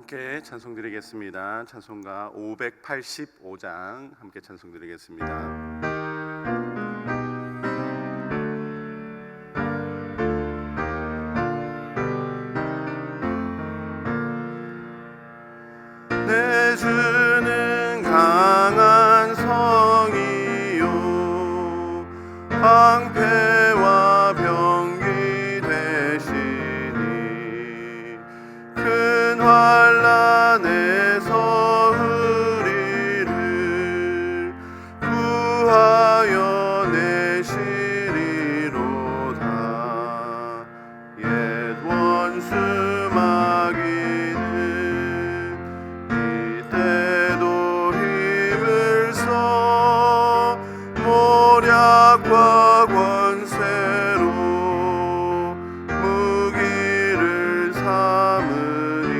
함께 찬송 드리겠습니다. 찬송가 585장 함께 찬송 드리겠습니다. 내 주는 강한 성이요 방패와 병기 되시니 큰 환난에서 우리를 구하여 내시리로다. 옛 원수 마귀는 이때도 힘을 써 모략과 권세로 무기를 삼으니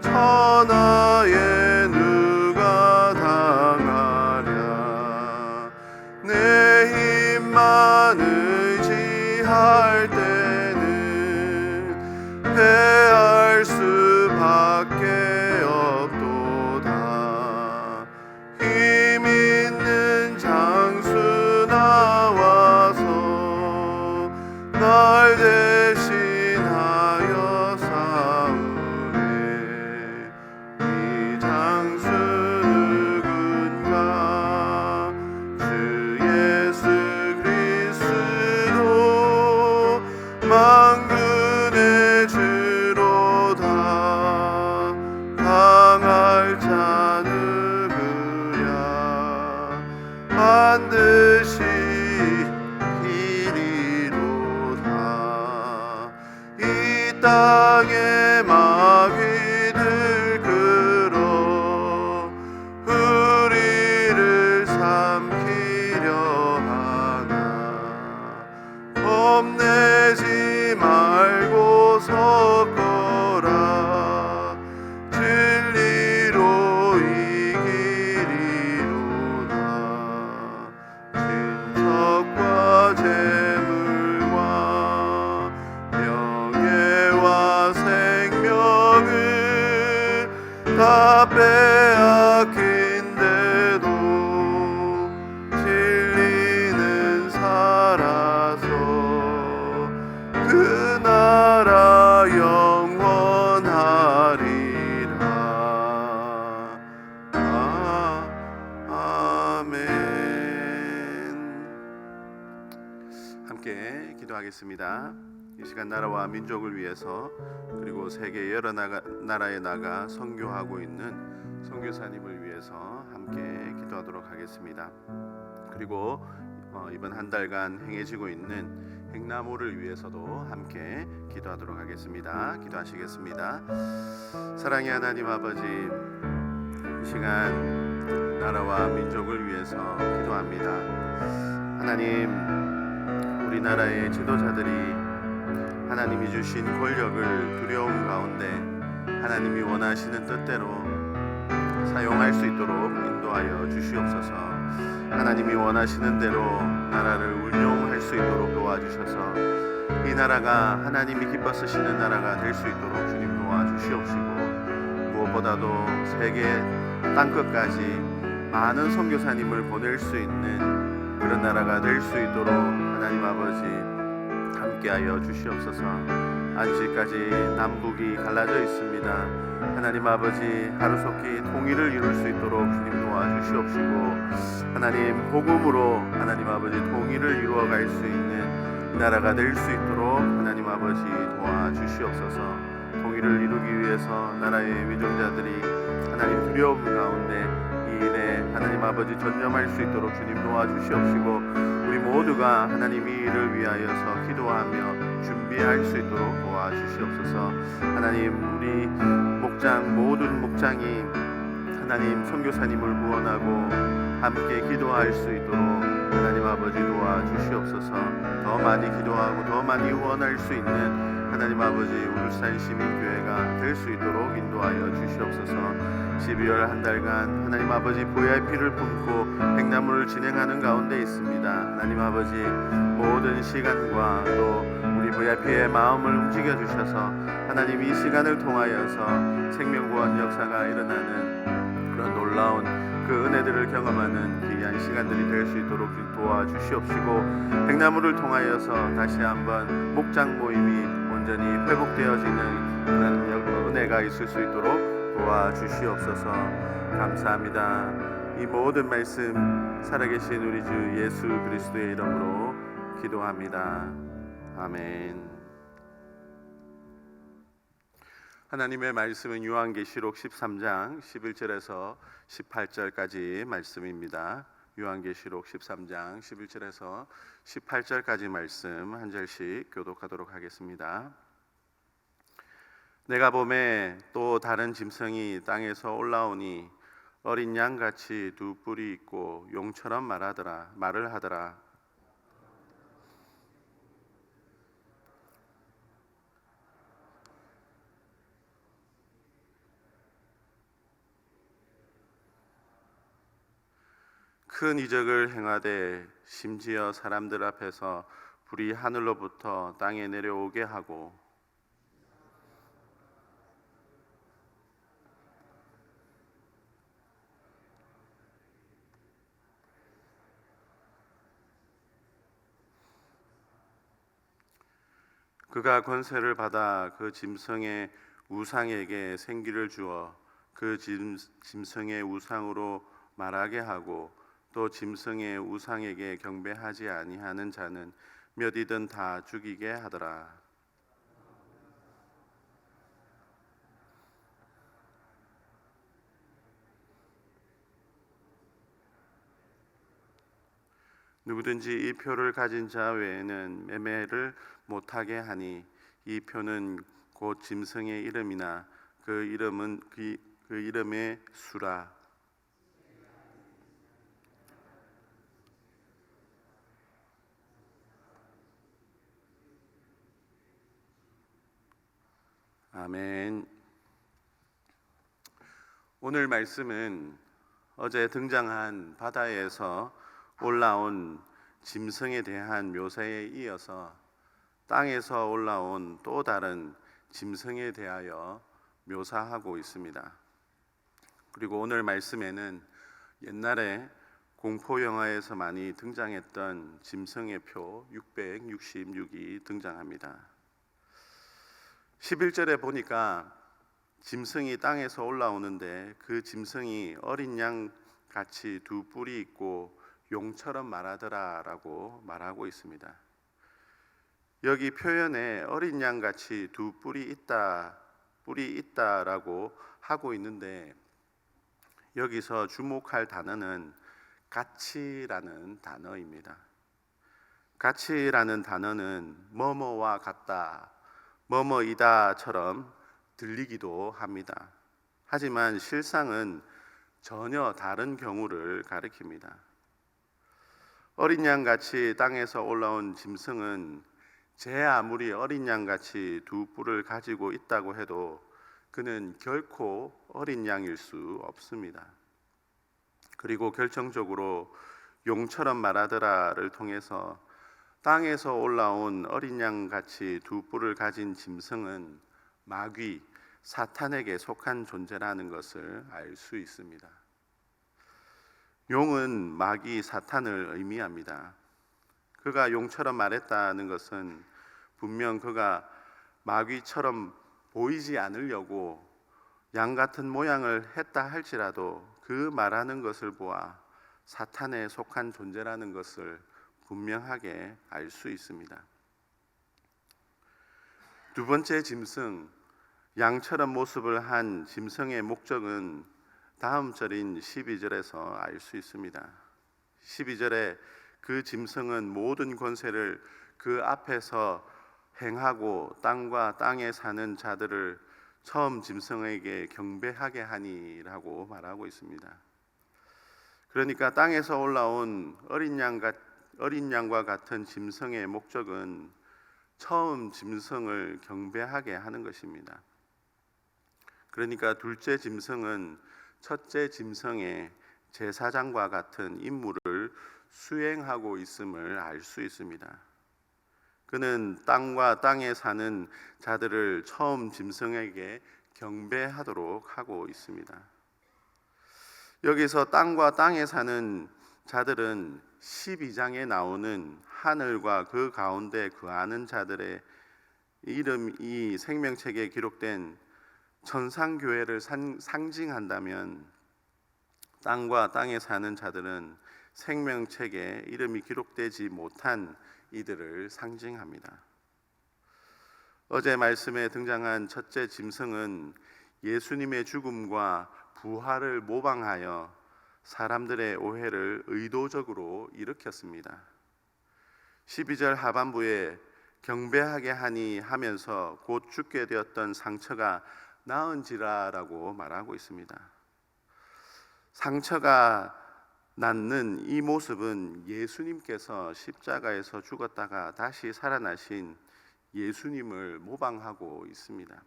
천하에 누가 당하랴. 내 힘만 의지할 때는 패할 수밖에 없도다. 힘 있는 장수 나와서 날 대신하여 싸우네. 이 장수 누군가 주 예수 그리스도 만군의 주로다. 강할 자 누구랴. 반드시 이리로다. 이 땅의 마귀들 끌어 우리를 삼키려 하나. 겁내지 말고 섰거라. 진리로 이기리로다. 친척과 재물과 명예와 생명을 다 빼앗긴데도 진리는 살아서 그 나라 영원하리라. 아멘. 함께 기도하겠습니다. 이 시간 나라와 민족을 위해서 그리고 세계 여러 나라에 나가 선교하고 있는 선교사님을 위해서 함께 기도하도록 하겠습니다. 그리고 이번 한 달간 행해지고 있는 행나무를 위해서도 함께 기도하도록 하겠습니다. 기도하시겠습니다. 사랑의 하나님 아버지, 이 시간 나라와 민족을 위해서 기도합니다. 하나님, 우리나라의 지도자들이 하나님이 주신 권력을 두려움 가운데 하나님이 원하시는 뜻대로 사용할 수 있도록 인도하여 주시옵소서. 하나님이 원하시는 대로 나라를 운용할 수 있도록 도와주셔서 이 나라가 하나님이 기뻐 쓰시는 나라가 될 수 있도록 주님 도와주시옵시고, 무엇보다도 세계 땅끝까지 많은 선교사님을 보낼 수 있는 그런 나라가 될 수 있도록 하나님 아버지 함께하여 주시옵소서. 아직까지 남북이 갈라져 있습니다. 하나님 아버지, 하루속히 통일을 이룰 수 있도록 주님 도와주시옵시고, 하나님 복음으로 하나님 아버지 통일을 이루어갈 수 있는 이 나라가 될 수 있도록 하나님 아버지 도와주시옵소서. 통일을 이루기 위해서 나라의 위종자들이 하나님 두려움 가운데 이 일에 하나님 아버지 전념할 수 있도록 주님 도와주시옵시고, 우리 모두가 하나님 이 일을 위하여서 기도하며 준비할 수 있도록 도와주시옵소서. 하나님, 우리 목장 모든 목장이 하나님 선교사님을 구원하고 함께 기도할 수 있도록 하나님 아버지 도와주시옵소서. 더 많이 기도하고 더 많이 후원할 수 있는 하나님 아버지 울산 시민교회가 될 수 있도록 인도하여 주시옵소서. 12월 한 달간 하나님 아버지 VIP를 품고 행나무를 진행하는 가운데 있습니다. 하나님 아버지 모든 시간과 또 우리 VIP의 마음을 움직여 주셔서 하나님 이 시간을 통하여서 생명구원 역사가 일어나는 그런 놀라운 그 은혜들을 경험하는 귀한 시간들이 될 수 있도록 도와주시옵시고, 백나무를 통하여서 다시 한번 목장 모임이 온전히 회복되어지는 그런 은혜가 있을 수 있도록 도와주시옵소서. 감사합니다. 이 모든 말씀 살아계신 우리 주 예수 그리스도의 이름으로 기도합니다. 아멘. 하나님의 말씀은 요한계시록 13장 11절에서 18절까지 말씀입니다. 요한계시록 13장 11절에서 18절까지 말씀 한 절씩 교독하도록 하겠습니다. 내가 보매 또 다른 짐승이 땅에서 올라오니 어린 양같이 두 뿔이 있고 용처럼 말을 하더라. 큰 이적을 행하되 심지어 사람들 앞에서 불이 하늘로부터 땅에 내려오게 하고 그가 권세를 받아 그 짐승의 우상에게 생기를 주어 그 짐승의 우상으로 말하게 하고 또 짐승의 우상에게 경배하지 아니하는 자는 몇이든 다 죽이게 하더라. 누구든지 이 표를 가진 자 외에는 매매를 못하게 하니 이 표는 곧 짐승의 이름이나 그 이름의 수라. 아멘. 오늘 말씀은 어제 등장한 바다에서 올라온 짐승에 대한 묘사에 이어서 땅에서 올라온 또 다른 짐승에 대하여 묘사하고 있습니다. 그리고 오늘 말씀에는 옛날에 공포 영화에서 많이 등장했던 짐승의 표 666이 등장합니다. 11절에 보니까 짐승이 땅에서 올라오는데 그 짐승이 어린 양 같이 두 뿔이 있고 용처럼 말하더라 라고 말하고 있습니다. 여기 표현에 어린 양 같이 두 뿔이 있다라고 하고 있는데 여기서 주목할 단어는 같이라는 단어입니다. 같이라는 단어는 뭐뭐와 같다, 뭐뭐이다처럼 들리기도 합니다. 하지만 실상은 전혀 다른 경우를 가리킵니다. 어린 양같이 땅에서 올라온 짐승은 제 아무리 어린 양같이 두 뿔을 가지고 있다고 해도 그는 결코 어린 양일 수 없습니다. 그리고 결정적으로 용처럼 말하더라를 통해서 땅에서 올라온 어린 양같이 두 뿔을 가진 짐승은 마귀, 사탄에게 속한 존재라는 것을 알 수 있습니다. 용은 마귀, 사탄을 의미합니다. 그가 용처럼 말했다는 것은 분명 그가 마귀처럼 보이지 않으려고 양 같은 모양을 했다 할지라도 그 말하는 것을 보아 사탄에 속한 존재라는 것을 분명하게 알 수 있습니다. 두 번째 짐승, 양처럼 모습을 한 짐승의 목적은 다음 절인 12절에서 알 수 있습니다. 12절에 그 짐승은 모든 권세를 그 앞에서 행하고 땅과 땅에 사는 자들을 처음 짐승에게 경배하게 하니라고 말하고 있습니다. 그러니까 땅에서 올라온 어린 양과 같은 짐승의 목적은 처음 짐승을 경배하게 하는 것입니다. 그러니까 둘째 짐승은 첫째 짐승의 제사장과 같은 임무를 수행하고 있음을 알 수 있습니다. 그는 땅과 땅에 사는 자들을 처음 짐승에게 경배하도록 하고 있습니다. 여기서 땅과 땅에 사는 자들은 12장에 나오는 하늘과 그 가운데 거하는 자들의 이름이 생명책에 기록된 천상교회를 상징한다면, 땅과 땅에 사는 자들은 생명책에 이름이 기록되지 못한 이들을 상징합니다. 어제 말씀에 등장한 첫째 짐승은 예수님의 죽음과 부활을 모방하여 사람들의 오해를 의도적으로 일으켰습니다. 12절 하반부에 경배하게 하니 하면서 곧 죽게 되었던 상처가 나은지라라고 말하고 있습니다. 상처가 낫는 이 모습은 예수님께서 십자가에서 죽었다가 다시 살아나신 예수님을 모방하고 있습니다.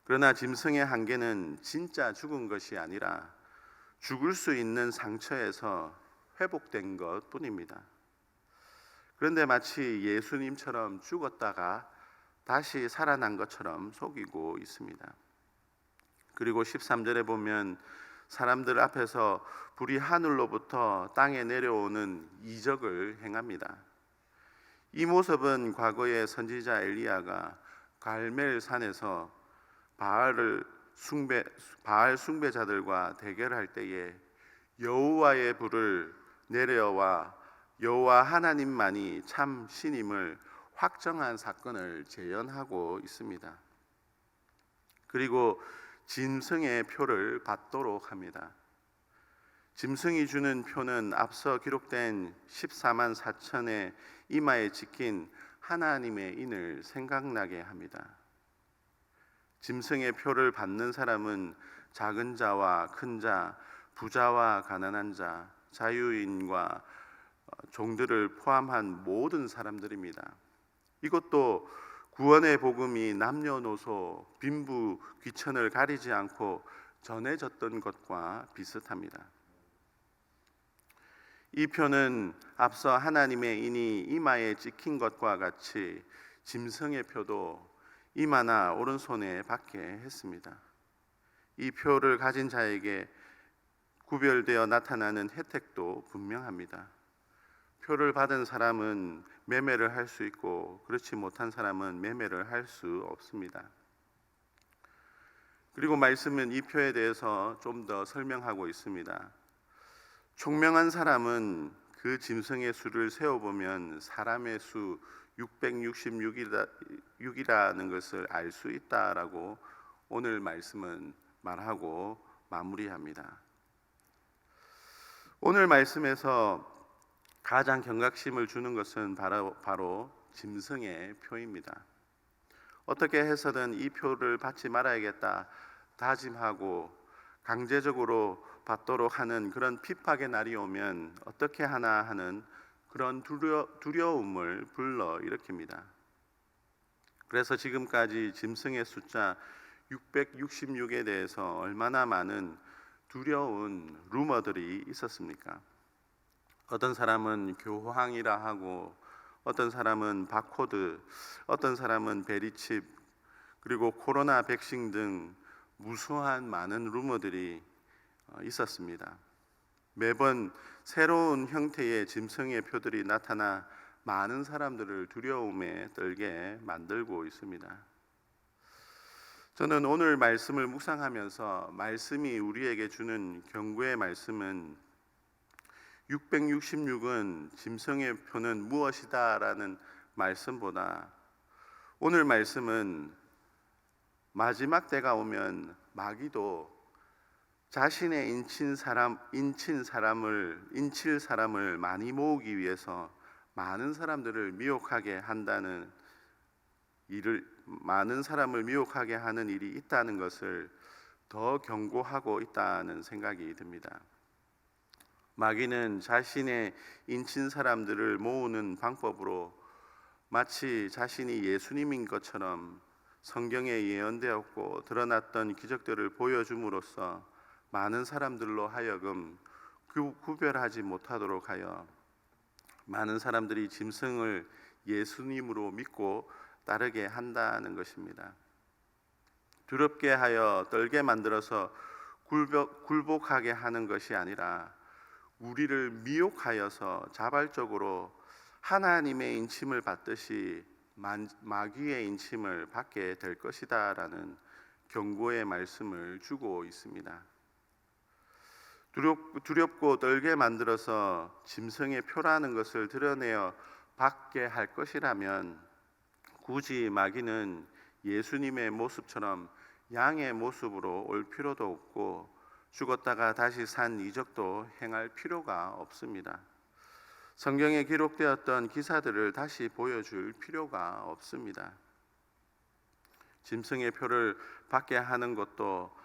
그러나 짐승의 한계는 진짜 죽은 것이 아니라 죽을 수 있는 상처에서 회복된 것 뿐입니다. 그런데 마치 예수님처럼 죽었다가 다시 살아난 것처럼 속이고 있습니다. 그리고 13절에 보면 사람들 앞에서 불이 하늘로부터 땅에 내려오는 이적을 행합니다. 이 모습은 과거의 선지자 엘리야가 갈멜산에서 바알 숭배자들과 대결할 때에 여호와의 불을 내려와 여호와 하나님만이 참 신임을 확정한 사건을 재현하고 있습니다. 그리고 짐승의 표를 받도록 합니다. 짐승이 주는 표는 앞서 기록된 14만 4천의 이마에 찍힌 하나님의 인을 생각나게 합니다. 짐승의 표를 받는 사람은 작은 자와 큰 자, 부자와 가난한 자, 자유인과 종들을 포함한 모든 사람들입니다. 이것도 구원의 복음이 남녀노소, 빈부, 귀천을 가리지 않고 전해졌던 것과 비슷합니다. 이 표는 앞서 하나님의 인이 이마에 찍힌 것과 같이 짐승의 표도 이마나 오른손에 받게 했습니다. 이 표를 가진 자에게 구별되어 나타나는 혜택도 분명합니다. 표를 받은 사람은 매매를 할 수 있고 그렇지 못한 사람은 매매를 할 수 없습니다. 그리고 말씀은 이 표에 대해서 좀 더 설명하고 있습니다. 총명한 사람은 그 짐승의 수를 세어보면 사람의 수 666이라는 것을 알 수 있다라고 오늘 말씀은 말하고 마무리합니다. 오늘 말씀에서 가장 경각심을 주는 것은 바로 짐승의 표입니다. 어떻게 해서든 이 표를 받지 말아야겠다 다짐하고 강제적으로 받도록 하는 그런 핍박의 날이 오면 어떻게 하나 하는 그런 두려움을 불러일으킵니다. 그래서 지금까지 짐승의 숫자 666에 대해서 얼마나 많은 두려운 루머들이 있었습니까? 어떤 사람은 교황이라 하고, 어떤 사람은 바코드, 어떤 사람은 베리칩, 그리고 코로나 백신 등 무수한 많은 루머들이 있었습니다. 매번 새로운 형태의 짐승의 표들이 나타나 많은 사람들을 두려움에 떨게 만들고 있습니다. 저는 오늘 말씀을 묵상하면서 말씀이 우리에게 주는 경고의 말씀은 666은 짐승의 표는 무엇이다라는 말씀보다 오늘 말씀은 마지막 때가 오면 마귀도 자신의 인칠 사람을 많이 모으기 위해서 많은 사람들을 미혹하게 한다는 많은 사람을 미혹하게 하는 일이 있다는 것을 더 경고하고 있다는 생각이 듭니다. 마귀는 자신의 인친 사람들을 모으는 방법으로 마치 자신이 예수님인 것처럼 성경에 예언되었고 드러났던 기적들을 보여줌으로써 많은 사람들로 하여금 구별하지 못하도록 하여 많은 사람들이 짐승을 예수님으로 믿고 따르게 한다는 것입니다. 두렵게 하여 떨게 만들어서 굴복하게 하는 것이 아니라 우리를 미혹하여서 자발적으로 하나님의 인침을 받듯이 마귀의 인침을 받게 될 것이다 라는 경고의 말씀을 주고 있습니다. 두렵고 떨게 만들어서 짐승의 표라는 것을 드러내어 받게 할 것이라면 굳이 마귀는 예수님의 모습처럼 양의 모습으로 올 필요도 없고 죽었다가 다시 산 이적도 행할 필요가 없습니다. 성경에 기록되었던 기사들을 다시 보여줄 필요가 없습니다. 짐승의 표를 받게 하는 것도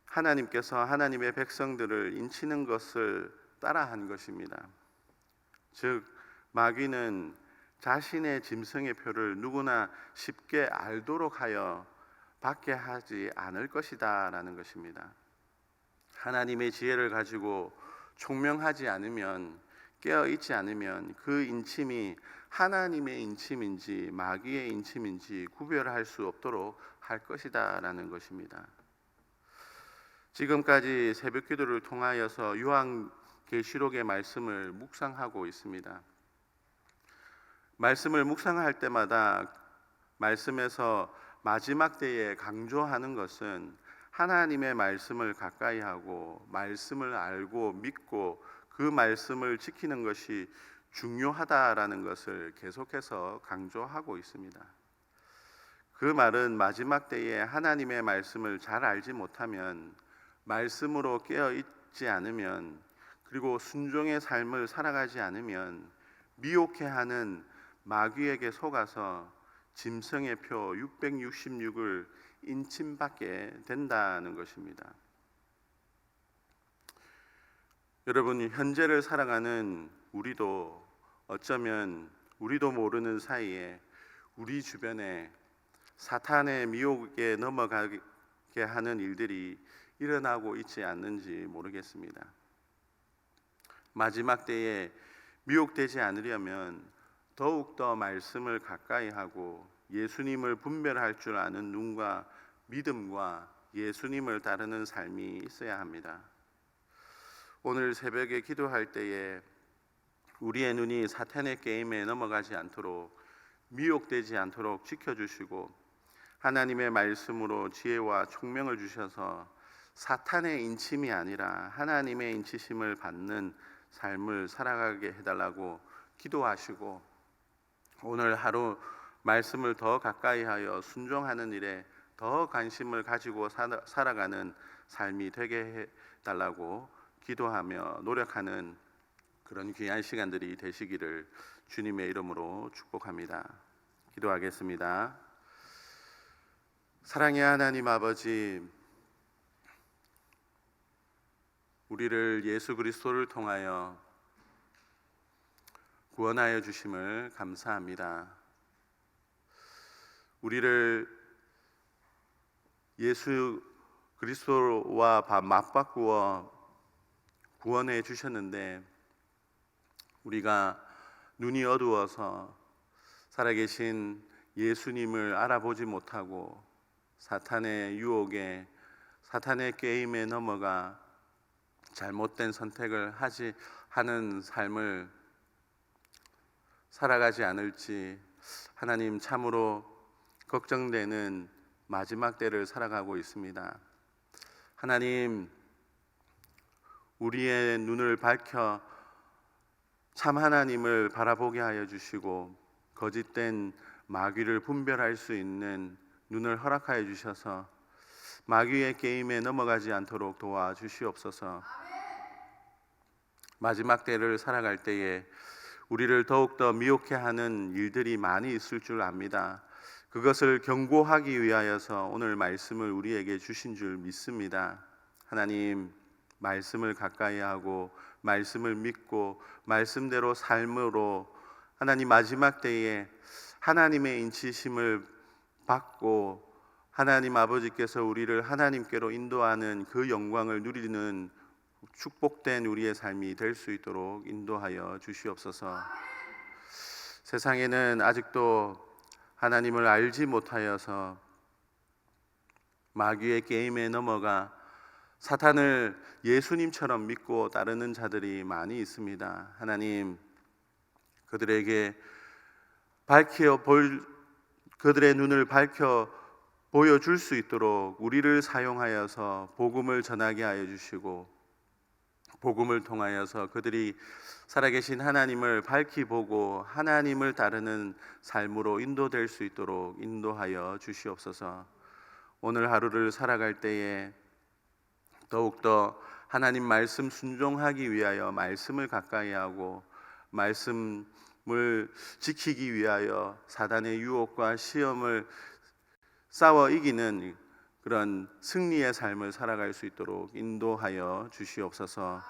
하나님께서 하나님의 백성들을 인치는 것을 따라한 것입니다. 즉 마귀는 자신의 짐승의 표를 누구나 쉽게 알도록 하여 받게 하지 않을 것이다 라는 것입니다. 하나님의 지혜를 가지고 총명하지 않으면, 깨어있지 않으면 그 인침이 하나님의 인침인지 마귀의 인침인지 구별할 수 없도록 할 것이다 라는 것입니다. 지금까지 새벽 기도를 통하여서 요한계시록의 말씀을 묵상하고 있습니다. 말씀을 묵상할 때마다 말씀에서 마지막 때에 강조하는 것은 하나님의 말씀을 가까이 하고 말씀을 알고 믿고 그 말씀을 지키는 것이 중요하다라는 것을 계속해서 강조하고 있습니다. 그 말은 마지막 때에 하나님의 말씀을 잘 알지 못하면, 말씀으로 깨어 있지 않으면, 그리고 순종의 삶을 살아가지 않으면 미혹해하는 마귀에게 속아서 짐승의 표 666을 인침받게 된다는 것입니다. 여러분, 현재를 살아가는 우리도 어쩌면 우리도 모르는 사이에 우리 주변에 사탄의 미혹에 넘어가게 하는 일들이 일어나고 있지 않는지 모르겠습니다. 마지막 때에 미혹되지 않으려면 더욱더 말씀을 가까이 하고 예수님을 분별할 줄 아는 눈과 믿음과 예수님을 따르는 삶이 있어야 합니다. 오늘 새벽에 기도할 때에 우리의 눈이 사탄의 게임에 넘어가지 않도록, 미혹되지 않도록 지켜주시고 하나님의 말씀으로 지혜와 총명을 주셔서 사탄의 인침이 아니라 하나님의 인치심을 받는 삶을 살아가게 해달라고 기도하시고, 오늘 하루 말씀을 더 가까이 하여 순종하는 일에 더 관심을 가지고 살아가는 삶이 되게 해달라고 기도하며 노력하는 그런 귀한 시간들이 되시기를 주님의 이름으로 축복합니다. 기도하겠습니다. 사랑의 하나님 아버지, 우리를 예수 그리스도를 통하여 구원하여 주심을 감사합니다. 우리를 예수 그리스도와 맞바꾸어 구원해 주셨는데 우리가 눈이 어두워서 살아계신 예수님을 알아보지 못하고 사탄의 유혹에, 사탄의 게임에 넘어가 잘못된 선택을 하는 삶을 살아가지 않을지 하나님 참으로 걱정되는 마지막 때를 살아가고 있습니다. 하나님, 우리의 눈을 밝혀 참 하나님을 바라보게 하여 주시고 거짓된 마귀를 분별할 수 있는 눈을 허락하여 주셔서 마귀의 게임에 넘어가지 않도록 도와주시옵소서. 마지막 때를 살아갈 때에 우리를 더욱더 미혹해 하는 일들이 많이 있을 줄 압니다. 그것을 경고하기 위하여서 오늘 말씀을 우리에게 주신 줄 믿습니다. 하나님, 말씀을 가까이 하고 말씀을 믿고 말씀대로 삶으로 하나님 마지막 때에 하나님의 인치심을 받고 하나님 아버지께서 우리를 하나님께로 인도하는 그 영광을 누리는 축복된 우리의 삶이 될 수 있도록 인도하여 주시옵소서. 세상에는 아직도 하나님을 알지 못하여서 마귀의 게임에 넘어가 사탄을 예수님처럼 믿고 따르는 자들이 많이 있습니다. 하나님, 그들에게 그들의 눈을 밝혀 보여줄 수 있도록 우리를 사용하여서 복음을 전하게 하여 주시고, 복음을 통하여서 그들이 살아계신 하나님을 밝히 보고 하나님을 따르는 삶으로 인도될 수 있도록 인도하여 주시옵소서. 오늘 하루를 살아갈 때에 더욱더 하나님 말씀 순종하기 위하여 말씀을 가까이 하고 말씀을 지키기 위하여 사단의 유혹과 시험을 싸워 이기는 그런 승리의 삶을 살아갈 수 있도록 인도하여 주시옵소서.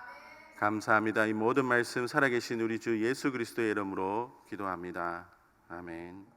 감사합니다. 이 모든 말씀 살아계신 우리 주 예수 그리스도의 이름으로 기도합니다. 아멘.